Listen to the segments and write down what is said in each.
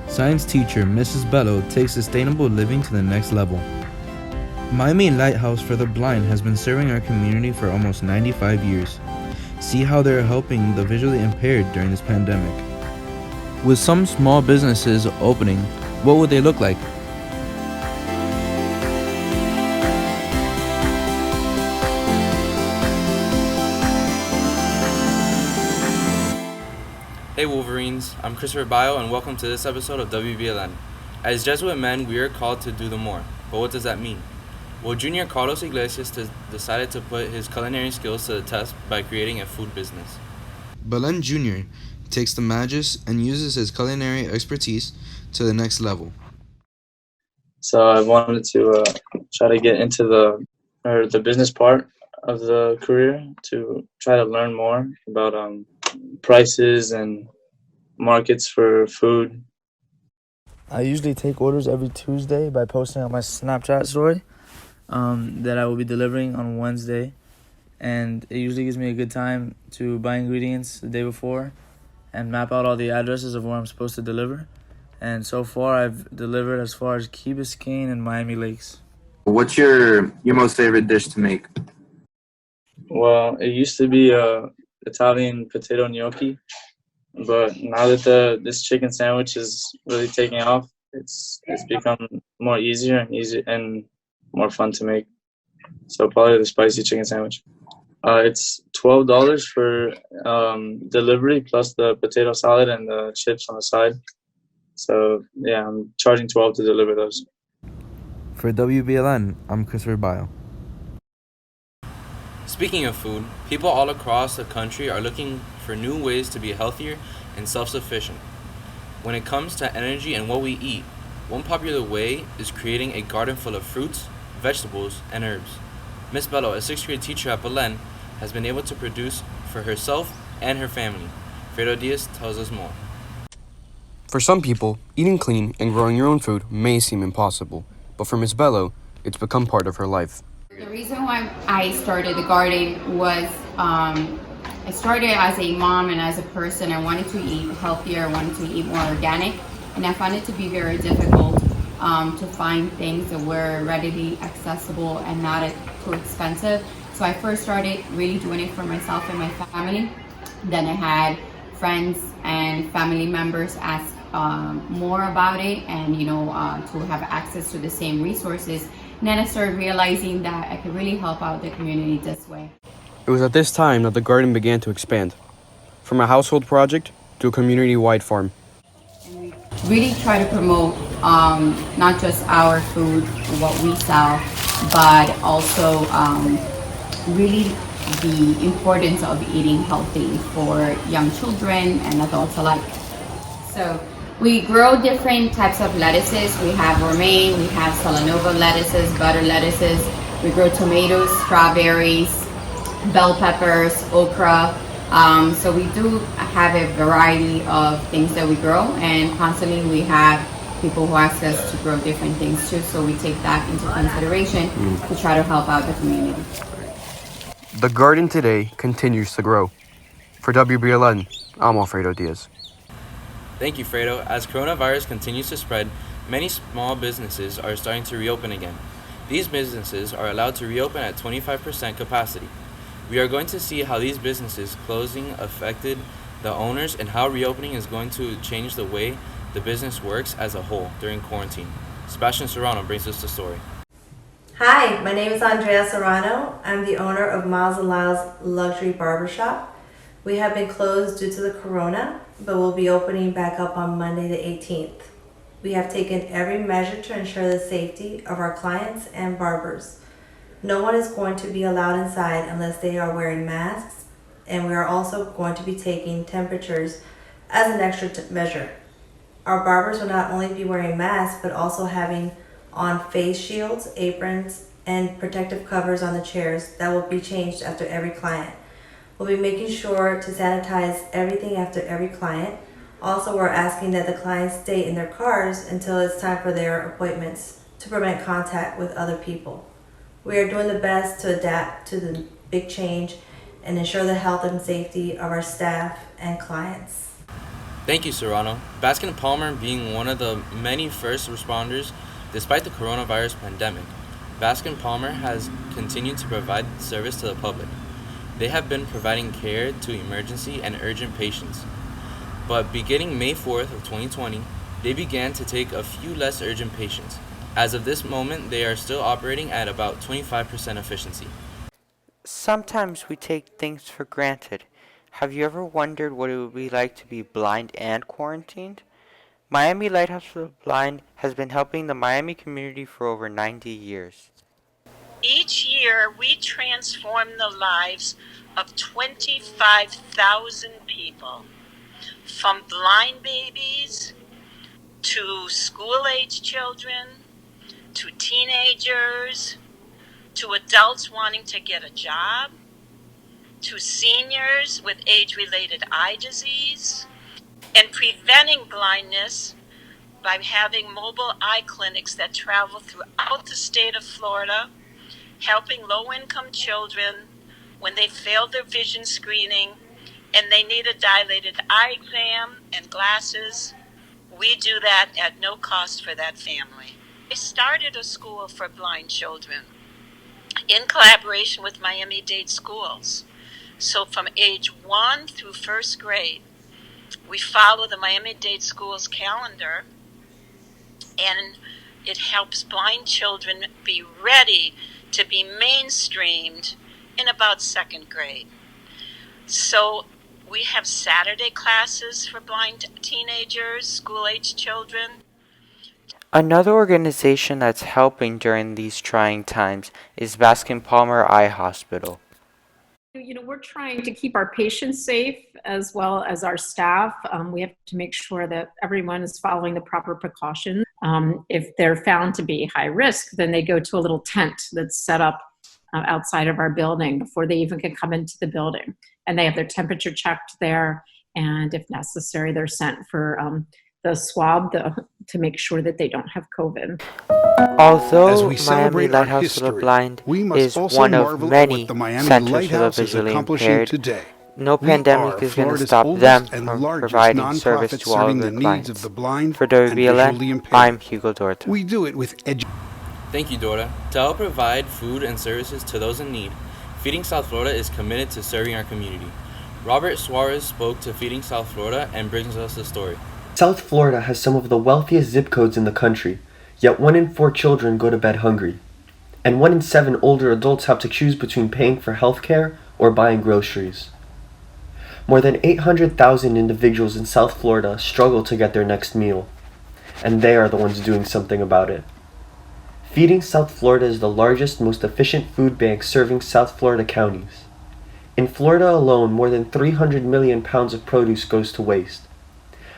Science teacher Mrs Bello takes sustainable living to the next level. Miami Lighthouse for the Blind has been serving our community for almost 95 years. See how they're helping the visually impaired during this pandemic. With some small businesses opening, what would they look like? Hey Wolverines, I'm Christopher Bio and welcome to this episode of WBLN. As Jesuit men, we are called to do the more, but what does that mean? Well, Junior Carlos Iglesias decided to put his culinary skills to the test by creating a food business. Belen Jr. takes the magis and uses his culinary expertise to the next level. So I wanted to try to get into the business part of the career to try to learn more about prices and markets for food. I usually take orders every Tuesday by posting on my Snapchat story that I will be delivering on Wednesday. And it usually gives me a good time to buy ingredients the day before and map out all the addresses of where I'm supposed to deliver. And so far, I've delivered as far as Key Biscayne and Miami Lakes. What's your most favorite dish to make? Well, it used to be Italian potato gnocchi, but now that this chicken sandwich is really taking off, it's become more easier and more fun to make. So probably the spicy chicken sandwich. It's $12 for delivery plus the potato salad and the chips on the side. So yeah, I'm charging $12 to deliver those. For WBLN, I'm Christopher Bio. Speaking of food, people all across the country are looking for new ways to be healthier and self-sufficient. When it comes to energy and what we eat, one popular way is creating a garden full of fruits, vegetables, and herbs. Miss Bello, a 6th grade teacher at Belen, has been able to produce for herself and her family. Fredo Diaz tells us more. For some people, eating clean and growing your own food may seem impossible, but for Miss Bello, it's become part of her life. The reason why I started the garden was I started as a mom and as a person. I wanted to eat healthier, I wanted to eat more organic, and I found it to be very difficult to find things that were readily accessible and not too expensive. So I first started really doing it for myself and my family. Then I had friends and family members ask more about it and to have access to the same resources. And then I started realizing that I could really help out the community this way. It was at this time that the garden began to expand, from a household project to a community-wide farm. And we really try to promote not just our food, what we sell, but also really the importance of eating healthy for young children and adults alike. So we grow different types of lettuces. We have romaine, we have Solanova lettuces, butter lettuces. We grow tomatoes, strawberries, bell peppers, okra. So we do have a variety of things that we grow, and constantly we have people who ask us to grow different things too. So we take that into consideration to try to help out the community. The garden today continues to grow. For WBLN, I'm Alfredo Diaz. Thank you, Fredo. As coronavirus continues to spread, many small businesses are starting to reopen again. These businesses are allowed to reopen at 25% capacity. We are going to see how these businesses closing affected the owners and how reopening is going to change the way the business works as a whole during quarantine. Sebastian Serrano brings us the story. Hi, my name is Andrea Serrano. I'm the owner of Miles & Lyle's Luxury Barbershop. We have been closed due to the corona, but we'll be opening back up on Monday the 18th. We have taken every measure to ensure the safety of our clients and barbers. No one is going to be allowed inside unless they are wearing masks, and we are also going to be taking temperatures as an extra measure. Our barbers will not only be wearing masks, but also having on face shields, aprons, and protective covers on the chairs that will be changed after every client. We'll be making sure to sanitize everything after every client. Also, we're asking that the clients stay in their cars until it's time for their appointments to prevent contact with other people. We are doing the best to adapt to the big change and ensure the health and safety of our staff and clients. Thank you, Serrano. Baskin Palmer being one of the many first responders despite the coronavirus pandemic, Baskin Palmer has continued to provide service to the public. They have been providing care to emergency and urgent patients. But beginning May 4th of 2020, they began to take a few less urgent patients. As of this moment, they are still operating at about 25% efficiency. Sometimes we take things for granted. Have you ever wondered what it would be like to be blind and quarantined? Miami Lighthouse for the Blind has been helping the Miami community for over 90 years. Each year, we transform the lives of 25,000 people, from blind babies to school-age children, to teenagers, to adults wanting to get a job, to seniors with age-related eye disease, and preventing blindness by having mobile eye clinics that travel throughout the state of Florida, helping low-income children when they failed their vision screening and they need a dilated eye exam and glasses. We do that at no cost for that family. I started a school for blind children in collaboration with Miami-Dade schools. So from age 1 through first grade, we follow the Miami-Dade schools calendar, and it helps blind children be ready to be mainstreamed in about second grade. So we have Saturday classes for blind teenagers, school-age children. Another organization that's helping during these trying times is Baskin Palmer Eye Hospital. We're trying to keep our patients safe as well as our staff. We have to make sure that everyone is following the proper precautions. If they're found to be high risk, then they go to a little tent that's set up outside of our building before they even can come into the building. And they have their temperature checked there. And if necessary, they're sent for the swab to make sure that they don't have COVID. Although Miami Lighthouse for the Blind is one of many centers for the visually impaired, no pandemic is going to stop them from providing service to all of their clients. For WBLN, I'm Hugo Dorta. We do it with Thank you, Dora. To help provide food and services to those in need, Feeding South Florida is committed to serving our community. Robert Suarez spoke to Feeding South Florida and brings us the story. South Florida has some of the wealthiest zip codes in the country, yet 1 in 4 children go to bed hungry. And 1 in 7 older adults have to choose between paying for health care or buying groceries. More than 800,000 individuals in South Florida struggle to get their next meal, and they are the ones doing something about it. Feeding South Florida is the largest, most efficient food bank serving South Florida counties. In Florida alone, more than 300 million pounds of produce goes to waste.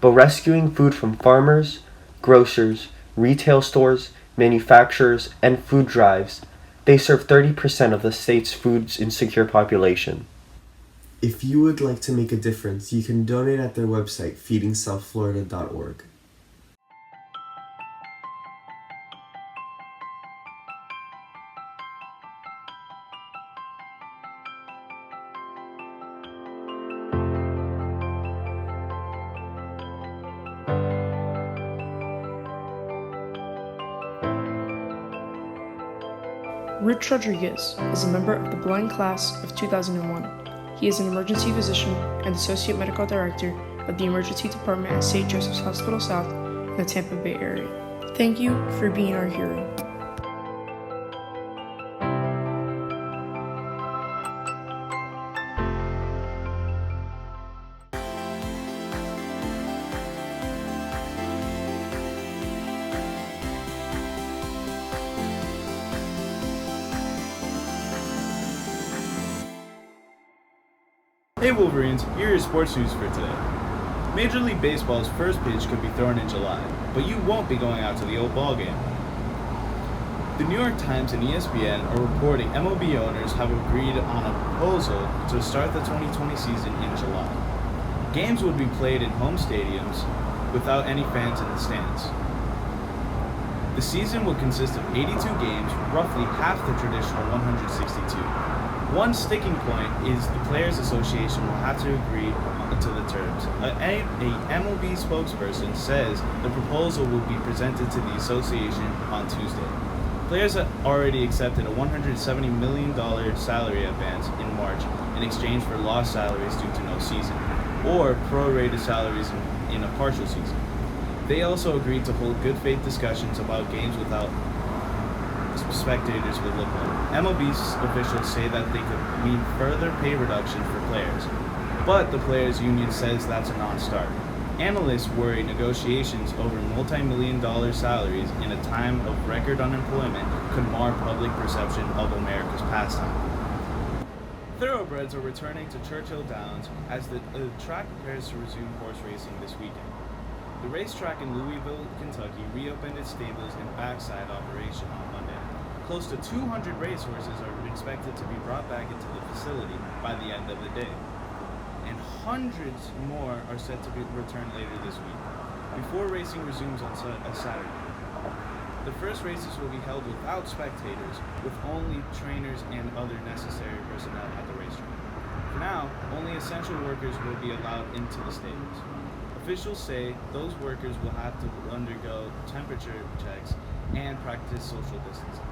But rescuing food from farmers, grocers, retail stores, manufacturers, and food drives, they serve 30% of the state's food insecure population. If you would like to make a difference, you can donate at their website, feedingsouthflorida.org. Rich Rodriguez is a member of the blind class of 2001. He is an emergency physician and associate medical director of the emergency department at St. Joseph's Hospital South in the Tampa Bay area. Thank you for being our hero. Hey Wolverines, here are your sports news for today. Major League Baseball's first pitch could be thrown in July, but you won't be going out to the old ball game. The New York Times and ESPN are reporting MLB owners have agreed on a proposal to start the 2020 season in July. Games would be played in home stadiums without any fans in the stands. The season will consist of 82 games, roughly half the traditional 162. One sticking point is the Players Association will have to agree to the terms. A MLB spokesperson says the proposal will be presented to the association on Tuesday. Players have already accepted a $170 million salary advance in March in exchange for lost salaries due to no season, or prorated salaries in a partial season. They also agreed to hold good faith discussions about games without spectators would look like. MLB officials say that they could mean further pay reduction for players, but the players' union says that's a non-starter. Analysts worry negotiations over multi-million-dollar salaries in a time of record unemployment could mar public perception of America's pastime. Thoroughbreds are returning to Churchill Downs as the track prepares to resume horse racing this weekend. The racetrack in Louisville, Kentucky reopened its stables and backside operation on Monday. Close to 200 racehorses are expected to be brought back into the facility by the end of the day, and hundreds more are set to be returned later this week, before racing resumes on Saturday. The first races will be held without spectators, with only trainers and other necessary personnel at the racetrack. For now, only essential workers will be allowed into the stables. Officials say those workers will have to undergo temperature checks and practice social distancing.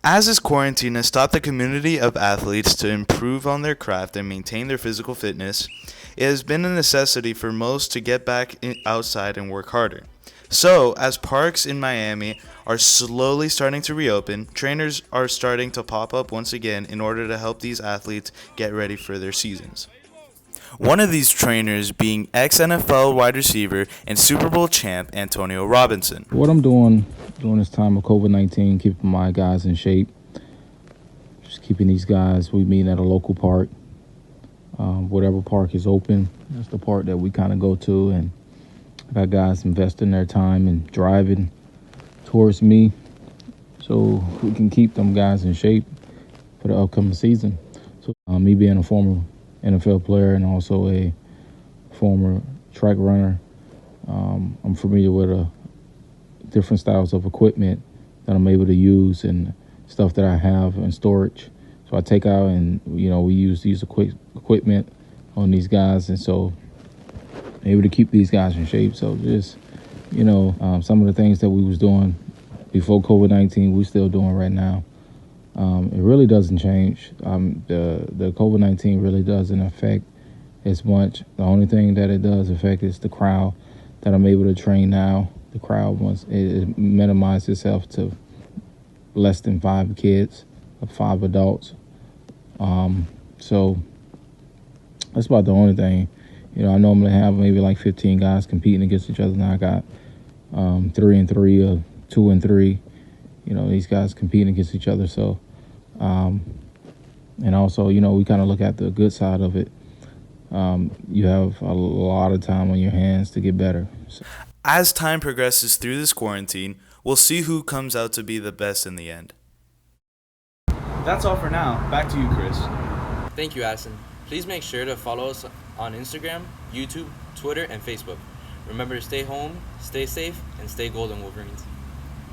As this quarantine has taught the community of athletes to improve on their craft and maintain their physical fitness, it has been a necessity for most to get back outside and work harder. So, as parks in Miami are slowly starting to reopen, trainers are starting to pop up once again in order to help these athletes get ready for their seasons. One of these trainers being ex-NFL wide receiver and Super Bowl champ Antonio Robinson. What I'm doing during this time of COVID-19, keeping my guys in shape, just keeping these guys, we meet at a local park. Whatever park is open, that's the park that we kind of go to, and I got guys investing their time and driving towards me so we can keep them guys in shape for the upcoming season. So me being a former NFL player and also a former track runner, I'm familiar with different styles of equipment that I'm able to use and stuff that I have in storage. So I take out and, we use these equipment on these guys, and so able to keep these guys in shape. So just, some of the things that we was doing before COVID-19, we still doing right now. It really doesn't change. The COVID-19 really doesn't affect as much. The only thing that it does affect is the crowd that I'm able to train now. The crowd, once it minimized itself to less than 5 kids, 5 adults. So that's about the only thing. I normally have maybe like 15 guys competing against each other. Now I got 3-3 or 2-3. These guys competing against each other. So, and also, we kind of look at the good side of it. You have a lot of time on your hands to get better. So. As time progresses through this quarantine, we'll see who comes out to be the best in the end. That's all for now. Back to you, Chris. Thank you, Addison. Please make sure to follow us on Instagram, YouTube, Twitter, and Facebook. Remember to stay home, stay safe, and stay golden, Wolverines.